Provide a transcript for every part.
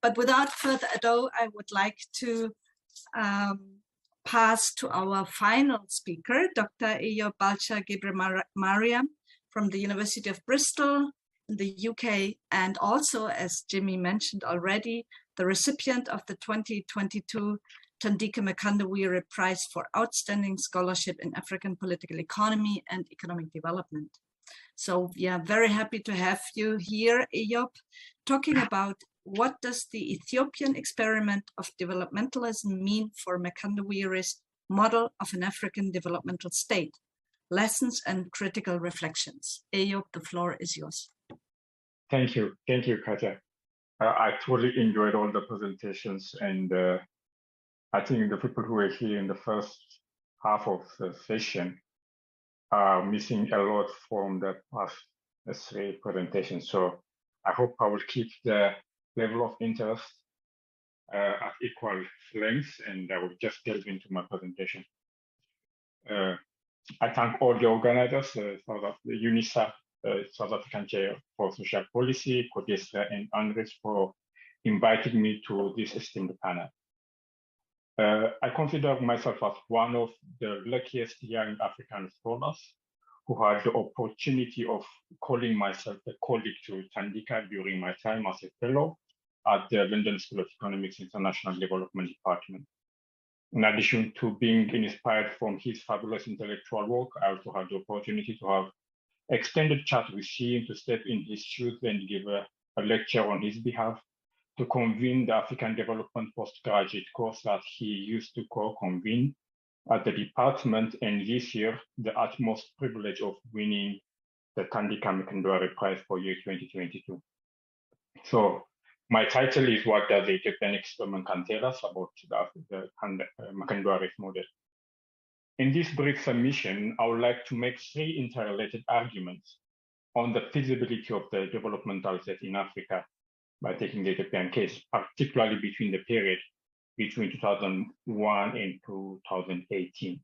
But without further ado, I would like to pass to our final speaker, Dr. Eyob Balcha Gebremariam from the University of Bristol in the UK, and also, as Jimmy mentioned already, the recipient of the 2022 Thandika Mkandawire Prize for Outstanding Scholarship in African Political Economy and Economic Development. So we are very happy to have you here, Eyob, talking about what does the Ethiopian experiment of developmentalism mean for Mkandawire's model of an African developmental state? Lessons and critical reflections. Eyob, the floor is yours. Thank you, Katja. I totally enjoyed all the presentations, and I think the people who were here in the first half of the session are missing a lot from the past three presentations. So I hope I will keep the level of interest at equal length, and I will just delve into my presentation. I thank all the organizers, the UNISA, South African Chair for Social Policy, Codestra, and Andres for inviting me to this esteemed panel. I consider myself as one of the luckiest young African scholars who had the opportunity of calling myself a colleague to Thandika during my time as a fellow at the London School of Economics International Development Department. In addition to being inspired from his fabulous intellectual work, I also had the opportunity to have extended chat with him, to step in his shoes and give a lecture on his behalf, to convene the African Development Postgraduate course that he used to co-convene at the department, and this year, the utmost privilege of winning the Thandika Mkandawire Prize for year 2022. So my title is What Does the Ethiopian Experiment Can Tell Us About the Mkandawire model? In this brief submission, I would like to make three interrelated arguments on the feasibility of the developmental set in Africa by taking the Ethiopian case, particularly between the period between 2001 and 2018.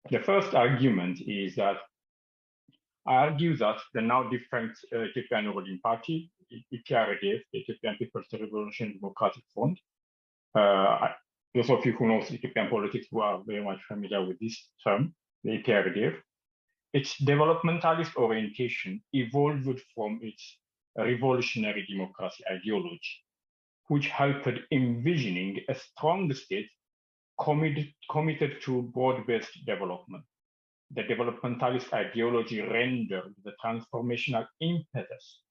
The first argument is that I argue that the now defunct Ethiopian ruling party, EPRDF, the Ethiopian People's Revolution Democratic Front, those of you who know Ethiopian politics who are very much familiar with this term, the EPRDF, its developmentalist orientation evolved from its revolutionary democracy ideology, which helped envisioning a strong state committed to broad-based development. The developmentalist ideology rendered the transformational impetus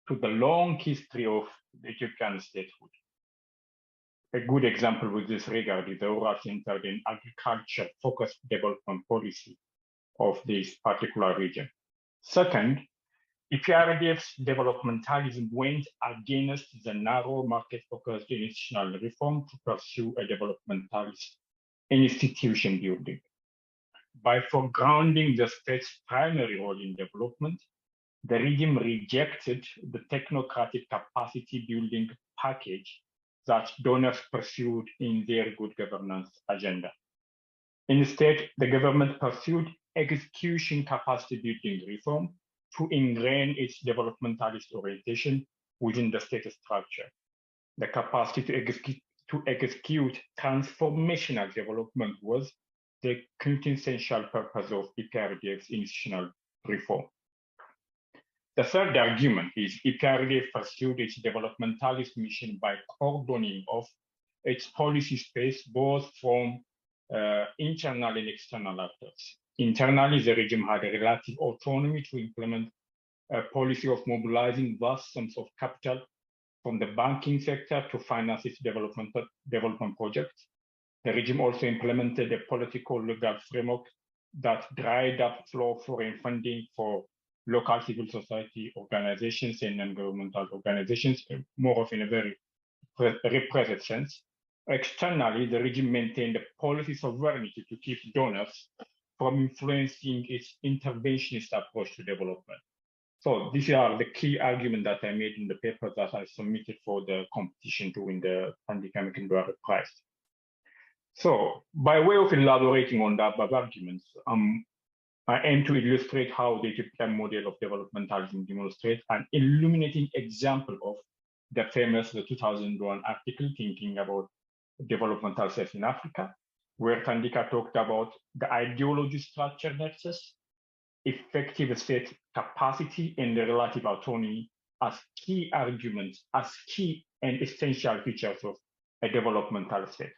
to the long history of the Ethiopian statehood. A good example with this regard is the rural-centered and agriculture-focused development policy of this particular region. Second, EPRDF's developmentalism went against the narrow market-focused institutional reform to pursue a developmentalist institution building. By foregrounding the state's primary role in development, the regime rejected the technocratic capacity building package that donors pursued in their good governance agenda. Instead, the government pursued execution capacity building reform to ingrain its developmentalist orientation within the state structure. The capacity to execute transformational development was the quintessential purpose of EPRDF's institutional reform. The third argument is EPRDF pursued its developmentalist mission by cordoning off its policy space both from internal and external actors. Internally, the regime had a relative autonomy to implement a policy of mobilizing vast sums of capital from the banking sector to finance its development projects. The regime also implemented a political legal framework that dried up flow of foreign funding for local civil society organizations and non-governmental organizations, more often in a very repressive sense. Externally, the regime maintained a policy sovereignty to keep donors from influencing its interventionist approach to development. So these are the key arguments that I made in the paper that I submitted for the competition to win the Thandika Mkandawire Prize. So by way of elaborating on the above arguments, I aim to illustrate how the Ethiopian model of developmentalism demonstrates an illuminating example of the famous 2001 article, Thinking About Developmental State in Africa, where Thandika talked about the ideology structure nexus, effective state capacity, and the relative autonomy as key arguments, as key and essential features of a developmental state.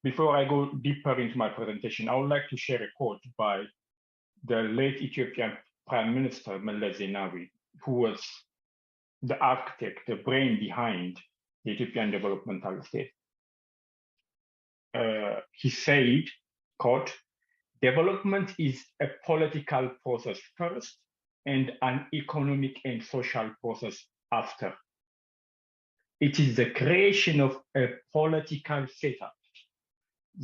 Before I go deeper into my presentation, I would like to share a quote by the late Ethiopian Prime Minister Meles Zenawi, who was the architect, the brain behind the Ethiopian developmental state. He said, quote, "Development is a political process first and an economic and social process after. It is the creation of a political setup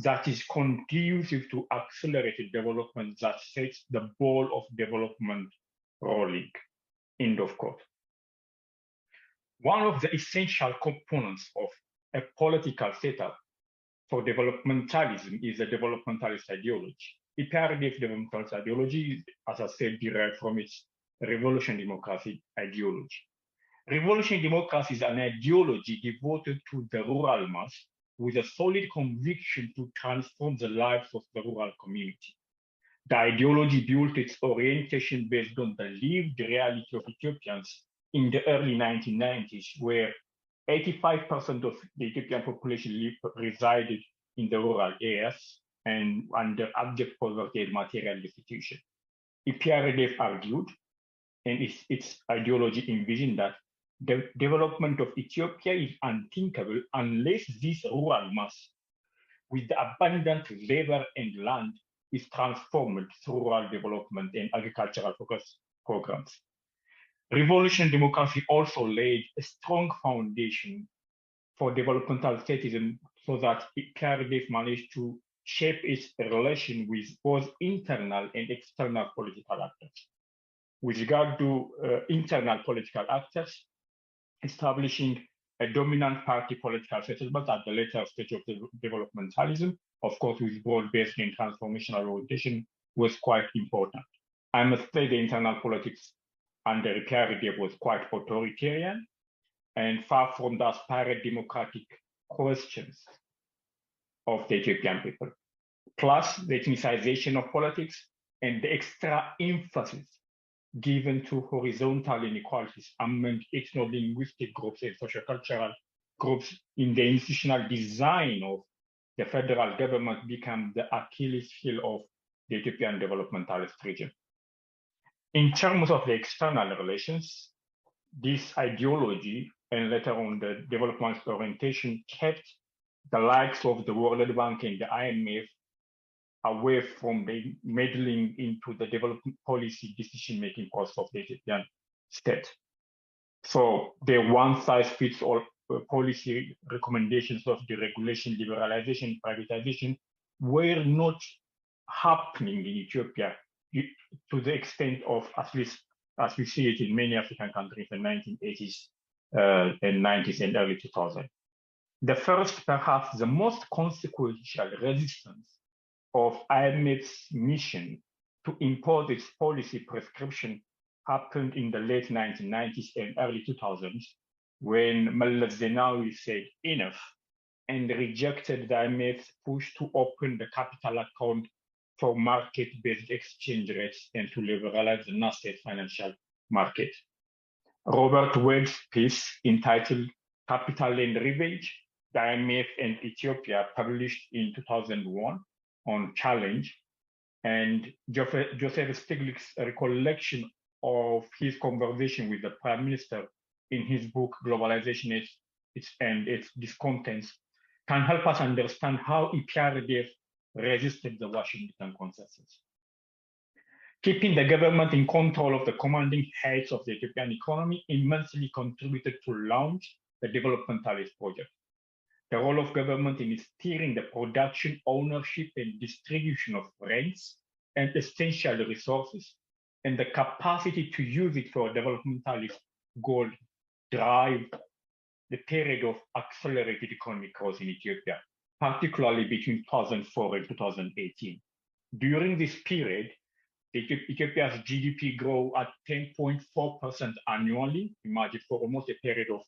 that is conducive to accelerated development that sets the ball of development rolling," end of quote. One of the essential components of a political setup for developmentalism is the developmentalist ideology. Imperative developmentalist ideology, as I said, derived from its revolutionary democracy ideology. Revolutionary democracy is an ideology devoted to the rural mass with a solid conviction to transform the lives of the rural community. The ideology built its orientation based on the lived reality of Ethiopians in the early 1990s, where 85% of the Ethiopian population resided in the rural areas and under abject poverty and material destitution. EPRDF argued, and its ideology envisioned, that the development of Ethiopia is unthinkable unless this rural mass, with the abundant labor and land, is transformed through rural development and agricultural focus programs. Revolutionary democracy also laid a strong foundation for developmental statism so that EPRDF managed to shape its relation with both internal and external political actors. With regard to internal political actors, establishing a dominant party political settlement at the later stage of developmentalism, of course, with broad-based and transformational orientation, was quite important. I must say the internal politics under EPRDF was quite authoritarian and far from the aspired democratic questions of the Ethiopian people. Plus, the ethnicization of politics and the extra emphasis given to horizontal inequalities among ethno-linguistic groups and sociocultural groups in the institutional design of the federal government became the Achilles heel of the Ethiopian developmentalist region. In terms of the external relations, this ideology and later on the developmentalist orientation kept the likes of the World Bank and the IMF away from the meddling into the development policy decision-making process of the Ethiopian state. So the one-size-fits-all policy recommendations of deregulation, liberalization, privatization were not happening in Ethiopia to the extent of, at least as we see it in many African countries in the 1980s and 90s and early 2000s. The first, perhaps the most consequential resistance of IMF's mission to impose its policy prescription happened in the late 1990s and early 2000s, when Meles Zenawi said enough and rejected the IMF's push to open the capital account for market-based exchange rates and to liberalize the nascent financial market. Robert Webb's piece entitled Capital and Revenge, the IMF and Ethiopia, published in 2001 on Challenge, and Joseph Stiglitz's recollection of his conversation with the Prime Minister in his book Globalization and its Discontents can help us understand how EPRDF resisted the Washington Consensus. Keeping the government in control of the commanding heads of the Ethiopian economy immensely contributed to launch the developmentalist project. The role of government in steering the production, ownership, and distribution of rents and essential resources, and the capacity to use it for a developmentalist goal drive the period of accelerated economic growth in Ethiopia, particularly between 2004 and 2018. During this period, Ethiopia's GDP grew at 10.4% annually, imagine for almost a period of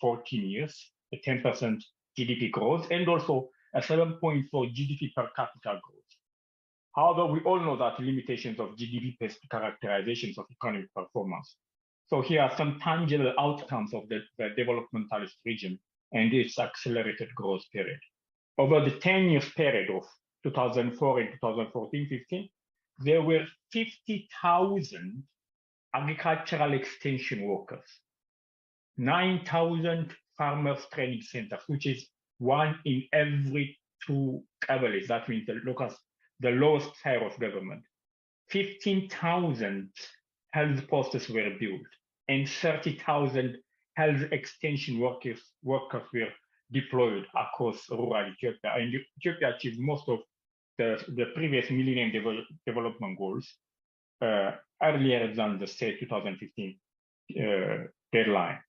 14 years, a 10% GDP growth, and also a 7.4 GDP per capita growth. However, we all know that limitations of GDP-based characterizations of economic performance. So here are some tangible outcomes of the developmentalist region and its accelerated growth period. Over the 10-year period of 2004 and 2014-15, there were 50,000 agricultural extension workers, 9,000 farmers training centers, which is 1 in every 2 qabeles. That means the lowest tier of government. 15,000 health posts were built, and 30,000 health extension workers were deployed across rural Ethiopia. And Ethiopia achieved most of the previous Millennium Development Goals earlier than the state 2015 deadline.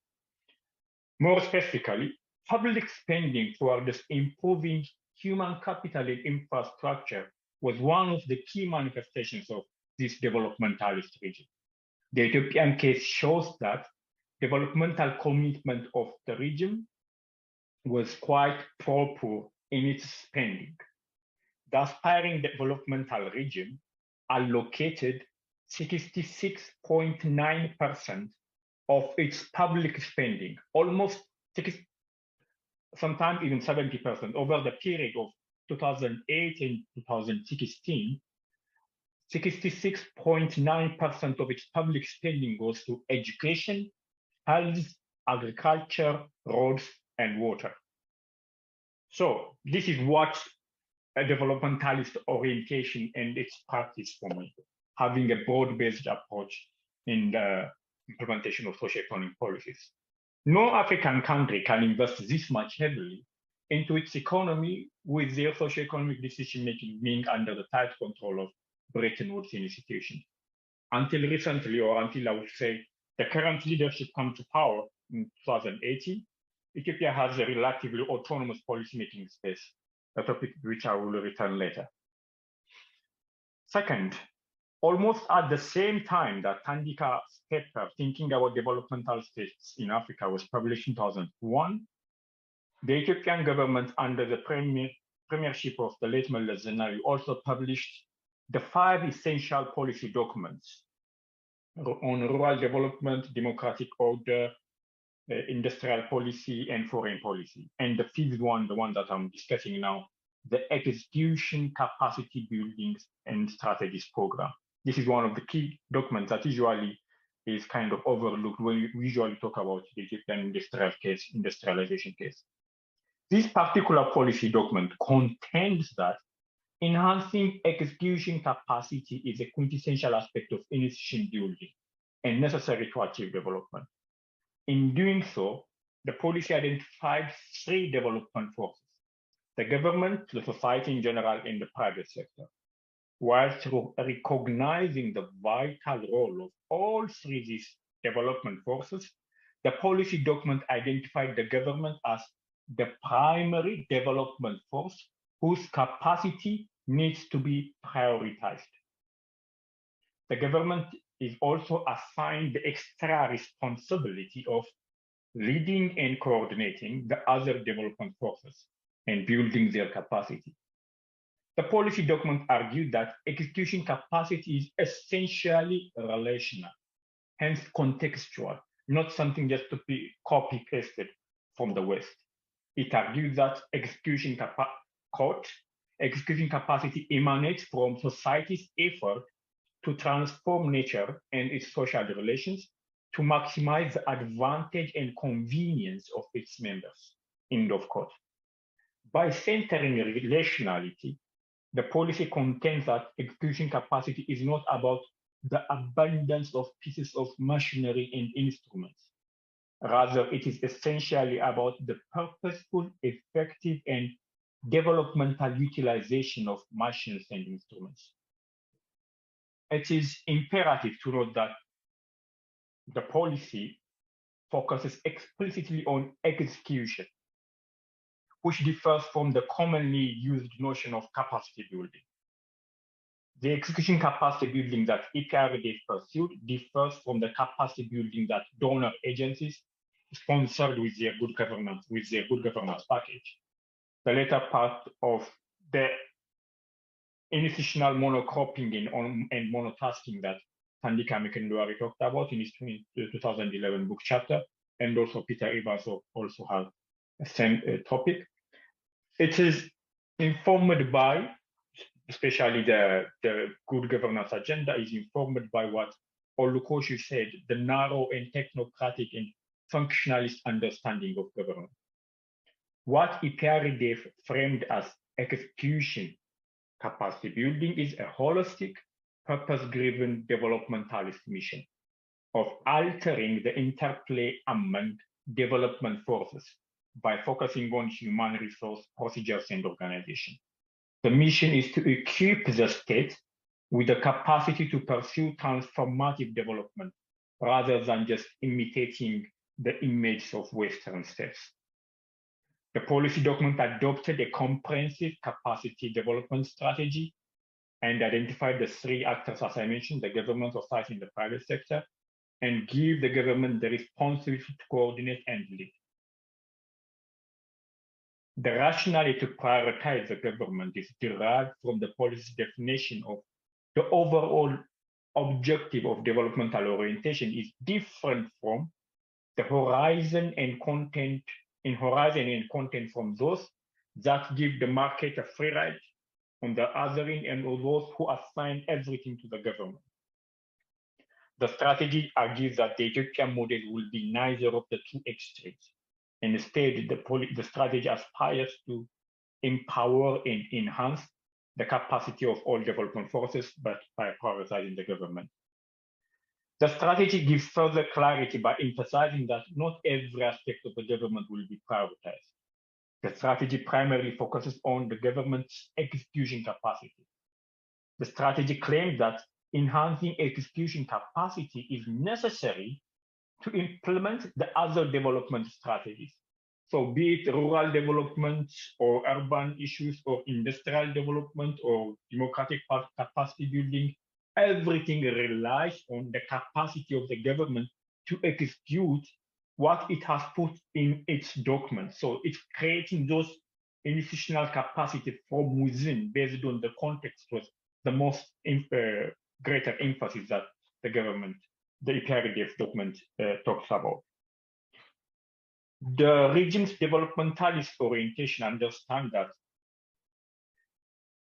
More specifically, public spending towards improving human capital and infrastructure was one of the key manifestations of this developmentalist region. The Ethiopian case shows that developmental commitment of the region was quite proper in its spending. The aspiring developmental region allocated 66.9% of its public spending, almost sometimes even 70% over the period of 2008 and 2016. 66.9% of its public spending goes to education, health, agriculture, roads, and water. So this is what a developmentalist orientation and its practice for me, having a broad-based approach in the implementation of socioeconomic policies. No African country can invest this much heavily into its economy with their socioeconomic decision-making being under the tight control of Bretton Woods institutions. Until recently, or until I would say the current leadership come to power in 2018, Ethiopia has a relatively autonomous policymaking space, a topic which I will return later. Second, almost at the same time that Thandika's paper, Thinking About Developmental States in Africa, was published in 2001, the Ethiopian government, under the premiership of the late Meles Zenawi, also published the 5 essential policy documents on rural development, democratic order, industrial policy, and foreign policy. And the 5th one, the one that I'm discussing now, the execution capacity building and strategies program. This is one of the key documents that usually is kind of overlooked when we usually talk about the Ethiopian industrialization case. This particular policy document contends that enhancing execution capacity is a quintessential aspect of institution building and necessary to achieve development. In doing so, the policy identified 3 development forces: the government, the society in general, and the private sector. Whilst recognizing the vital role of all 3 these development forces, the policy document identified the government as the primary development force whose capacity needs to be prioritized. The government is also assigned the extra responsibility of leading and coordinating the other development forces and building their capacity. The policy document argued that execution capacity is essentially relational, hence contextual, not something just to be copy-pasted from the West. It argued that execution capacity emanates from society's effort to transform nature and its social relations to maximize the advantage and convenience of its members, end of quote. By centering relationality, the policy contends that execution capacity is not about the abundance of pieces of machinery and instruments. Rather, it is essentially about the purposeful, effective, and developmental utilization of machines and instruments. It is imperative to note that the policy focuses explicitly on execution, which differs from the commonly used notion of capacity building. The execution capacity building that EPRDF pursued differs from the capacity building that donor agencies sponsored with their good governance package. The latter part of the institutional monocropping and monotasking that Thandika Mkandawire talked about in his 2011 book chapter, and also Peter Evans also has the same topic. It is informed by, especially the good governance agenda is informed by what Olukoshi said, the narrow and technocratic and functionalist understanding of government. What EPRDF framed as execution capacity building is a holistic, purpose-driven developmentalist mission of altering the interplay among development forces by focusing on human resource procedures and organization. The mission is to equip the state with the capacity to pursue transformative development rather than just imitating the image of Western states. The policy document adopted a comprehensive capacity development strategy and identified the three actors, as I mentioned, the government, society, and the private sector, and give the government the responsibility to coordinate and lead. The rationale to prioritize the government is derived from the policy definition of the overall objective of developmental orientation is different from the horizon and content from those that give the market a free ride on the othering and those who assign everything to the government. The strategy argues that the Ethiopian model will be neither of the two extremes. And instead, the strategy aspires to empower and enhance the capacity of all development forces, but by prioritizing the government. The strategy gives further clarity by emphasizing that not every aspect of the government will be prioritized. The strategy primarily focuses on the government's execution capacity. The strategy claims that enhancing execution capacity is necessary to implement the other development strategies. So be it rural development or urban issues or industrial development or democratic capacity building, everything relies on the capacity of the government to execute what it has put in its document. So it's creating those institutional capacity from within based on the context was the most greater emphasis that the government, the EPRDF document talks about. The regime's developmentalist orientation understands that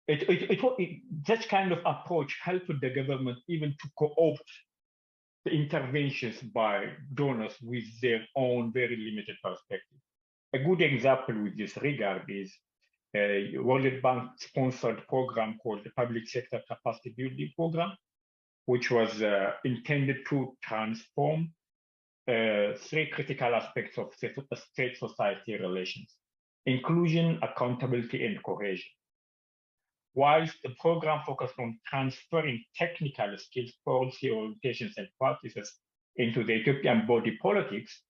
that kind of approach helped the government even to co-opt the interventions by donors with their own very limited perspective. A good example with this regard is a World Bank sponsored program called the Public Sector Capacity Building Program, which was intended to transform three critical aspects of state-society relations: inclusion, accountability, and cohesion. Whilst the program focused on transferring technical skills, policy orientations, and practices into the Ethiopian body politics,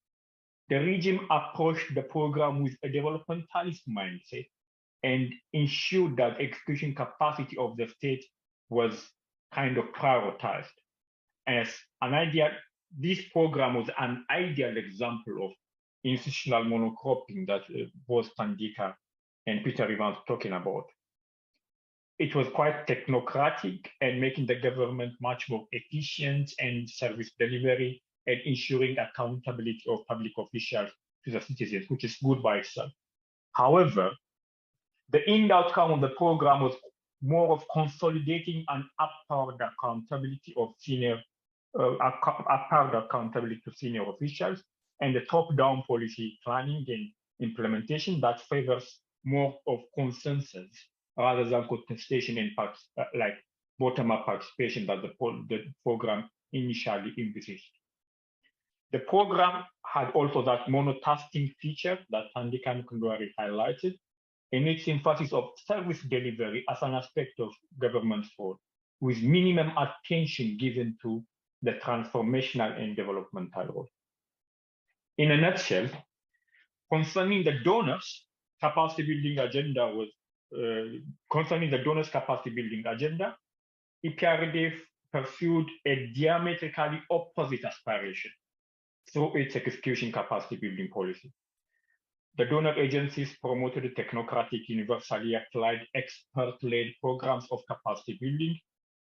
the regime approached the program with a developmentalist mindset and ensured that execution capacity of the state was kind of prioritized. As an idea, this program was an ideal example of institutional monocropping that both Thandika and Peter Evans talking about. It was quite technocratic and making the government much more efficient and service delivery and ensuring accountability of public officials to the citizens, which is good by itself. However, the end outcome of the program was more of consolidating an upward accountability of senior officials and the top-down policy planning and implementation that favors more of consensus rather than contestation and like bottom-up participation that the program initially envisaged. The program had also that monotasking feature that Thandika Mkandawire highlighted, and its emphasis of service delivery as an aspect of government's role, with minimum attention given to the transformational and developmental role. In a nutshell, concerning the donors' capacity building agenda EPRDF pursued a diametrically opposite aspiration through its execution capacity building policy. The donor agencies promoted technocratic, universally applied, expert-led programs of capacity building.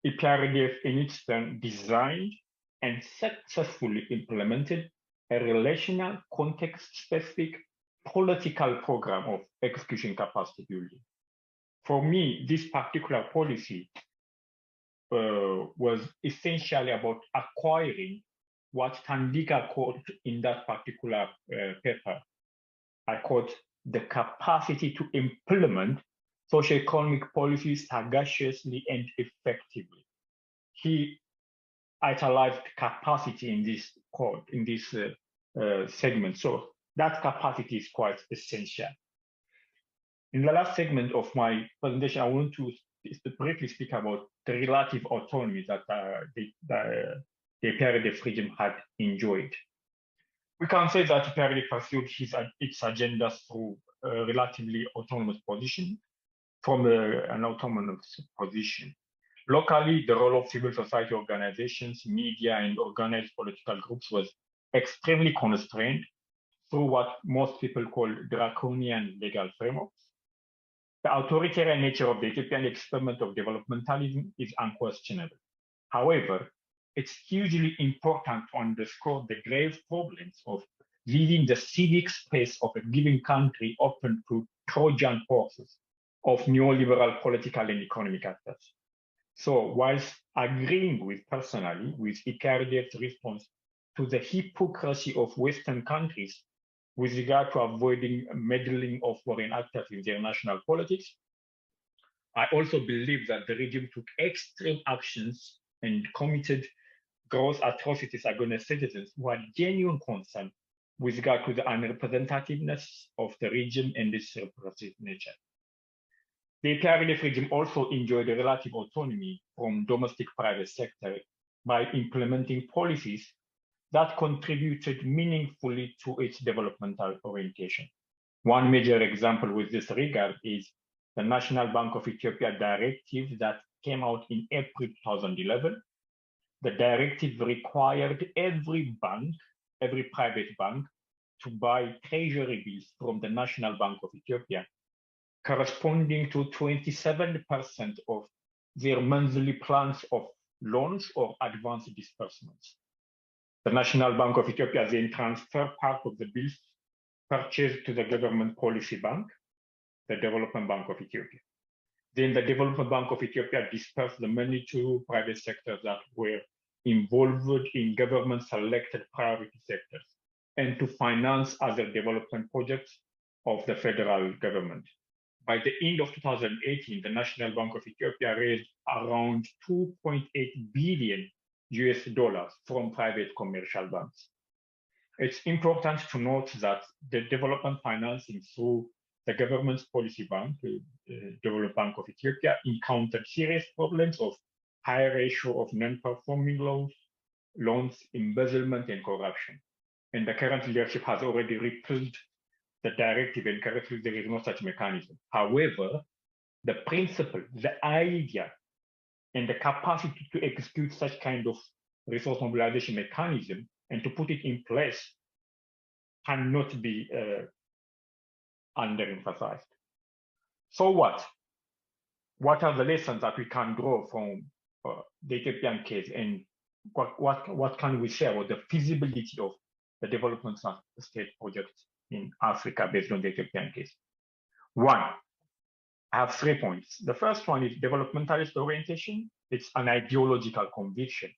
EPRDF, in its turn, designed and successfully implemented a relational, context-specific political program of execution capacity building. For me, this particular policy was essentially about acquiring what Thandika called in that particular paper, I quote, the capacity to implement socioeconomic policies sagaciously and effectively. He italized capacity in this quote, in this segment. So that capacity is quite essential. In the last segment of my presentation, I want to briefly speak about the relative autonomy that the EPRDF regime had enjoyed. We can say that EPRDF pursued its agenda through a relatively autonomous position from an autonomous position. Locally, the role of civil society organizations, media, and organized political groups was extremely constrained through what most people call draconian legal frameworks. The authoritarian nature of the Ethiopian experiment of developmentalism is unquestionable. However, it's hugely important to underscore the grave problems of leaving the civic space of a given country open to Trojan horses of neoliberal political and economic actors. So, whilst agreeing personally with EPRDF's response to the hypocrisy of Western countries with regard to avoiding meddling of foreign actors in their national politics, I also believe that the regime took extreme actions and committed gross atrocities against citizens who had genuine concern with regard to the unrepresentativeness of the region and its repressive nature. The EPRDF regime also enjoyed a relative autonomy from domestic private sector by implementing policies that contributed meaningfully to its developmental orientation. One major example with this regard is the National Bank of Ethiopia directive that came out in April 2011. The directive required every bank, every private bank, to buy treasury bills from the National Bank of Ethiopia, corresponding to 27% of their monthly plans of loans or advance disbursements. The National Bank of Ethiopia then transferred part of the bills purchased to the government policy bank, the Development Bank of Ethiopia. Then the Development Bank of Ethiopia dispersed the money to private sectors that were involved in government-selected priority sectors and to finance other development projects of the federal government. By the end of 2018, the National Bank of Ethiopia raised around $2.8 billion from private commercial banks. It's important to note that the development financing through the government's policy bank, the Development Bank of Ethiopia, encountered serious problems of high ratio of non-performing loans, embezzlement, and corruption. And the current leadership has already repealed the directive, and currently there is no such mechanism. However, the principle, the idea, and the capacity to execute such kind of resource mobilization mechanism and to put it in place cannot be underemphasized. So what? What are the lessons that we can draw from the Ethiopian case, and what can we share about the feasibility of the development state project in Africa based on the Ethiopian case? One, I have 3 points. The first one is developmentalist orientation. It's an ideological conviction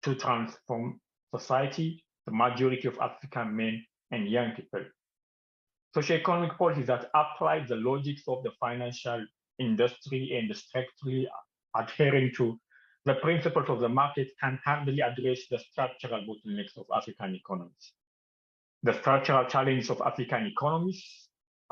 to transform society, the majority of African men and young people. Socioeconomic policies that apply the logics of the financial industry and strictly adhering to the principles of the market can hardly address the structural bottlenecks of African economies. The structural challenges of African economies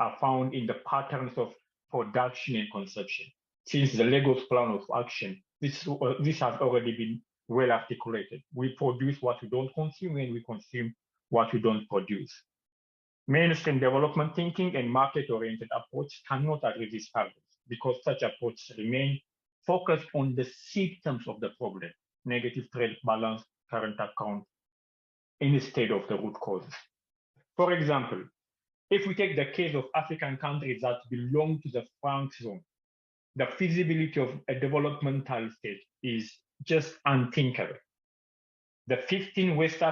are found in the patterns of production and consumption. Since the Lagos Plan of Action, this has already been well articulated. We produce what we don't consume, and we consume what we don't produce. Mainstream development thinking and market-oriented approach cannot address these problems because such approaches remain focused on the symptoms of the problem, negative trade balance, current account, instead of the root causes. For example, if we take the case of African countries that belong to the franc zone, the feasibility of a developmental state is just unthinkable. The 15 West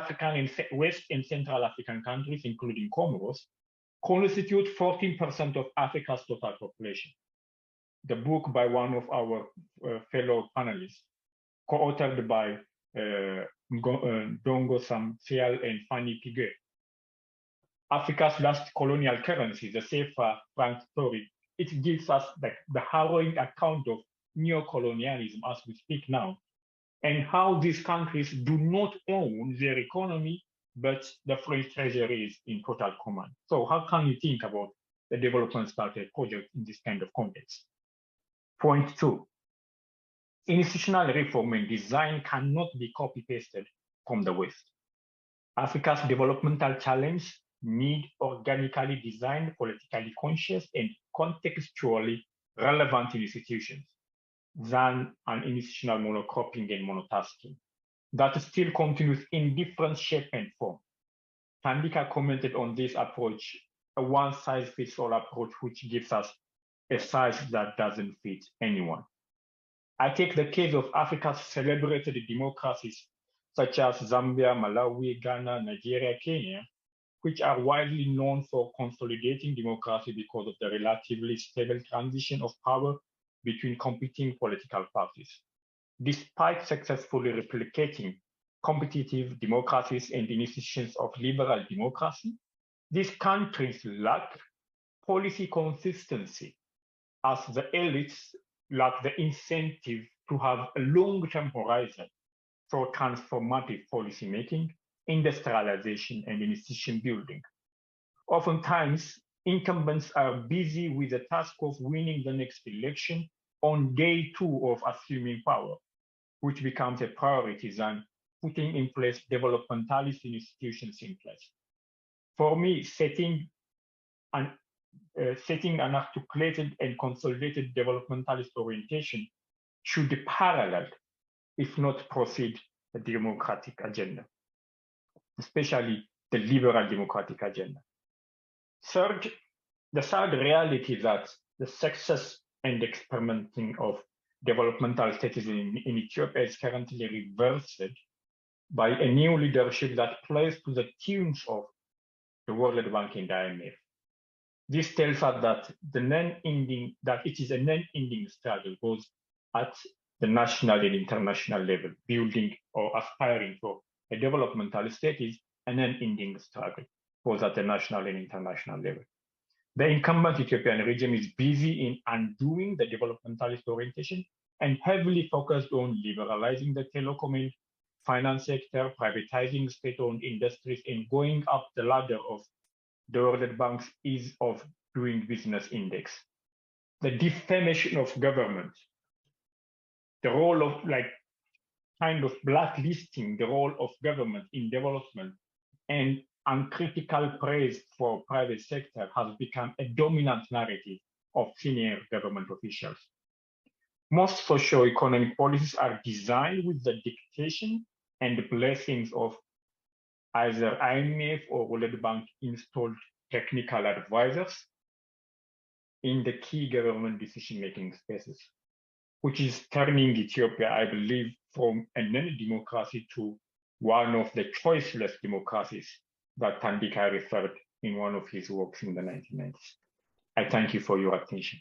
and Central African countries, including Comoros, constitute 14% of Africa's total population. The book by one of our fellow panelists, co-authored by Dongo Samsial and Fanny Piguet, Africa's last colonial currency, the CFA franc story, it gives us the harrowing account of neo-colonialism as we speak now, and how these countries do not own their economy, but the French treasury is in total command. So how can you think about the development started project in this kind of context? Point 2, institutional reform and design cannot be copy-pasted from the West. Africa's developmental challenge need organically designed, politically conscious, and contextually relevant institutions than an institutional monocropping and monotasking that still continues in different shape and form. Thandika commented on this approach, a one-size-fits-all approach, which gives us a size that doesn't fit anyone. I take the case of Africa's celebrated democracies, such as Zambia, Malawi, Ghana, Nigeria, Kenya, which are widely known for consolidating democracy because of the relatively stable transition of power between competing political parties. Despite successfully replicating competitive democracies and institutions of liberal democracy, these countries lack policy consistency, as the elites lack the incentive to have a long-term horizon for transformative policymaking, industrialization, and institution building. Oftentimes, incumbents are busy with the task of winning the next election on day 2 of assuming power, which becomes a priority than putting in place developmentalist institutions in place. For me, setting an articulated and consolidated developmentalist orientation should be parallel, if not precede, the democratic agenda, especially the liberal democratic agenda. Third, the sad reality that the success and experimenting of developmental status in Ethiopia is currently reversed by a new leadership that plays to the tunes of the World Bank and IMF. This tells us that it is a non-ending struggle, both at the national and international level. Building or aspiring for a developmental state is an non-ending struggle, both at the national and international level. The incumbent Ethiopian regime is busy in undoing the developmentalist orientation and heavily focused on liberalizing the telecom and finance sector, privatizing state-owned industries, and going up the ladder of the World Bank's Ease of Doing Business Index. The defamation of government, the role of kind of blacklisting the role of government in development, and uncritical praise for private sector has become a dominant narrative of senior government officials. Most socio-economic policies are designed with the dictation and blessings of either IMF or World Bank installed technical advisors in the key government decision-making spaces, which is turning Ethiopia, I believe, from a non-democracy to one of the choiceless democracies that Thandika referred in one of his works in the 1990s. I thank you for your attention.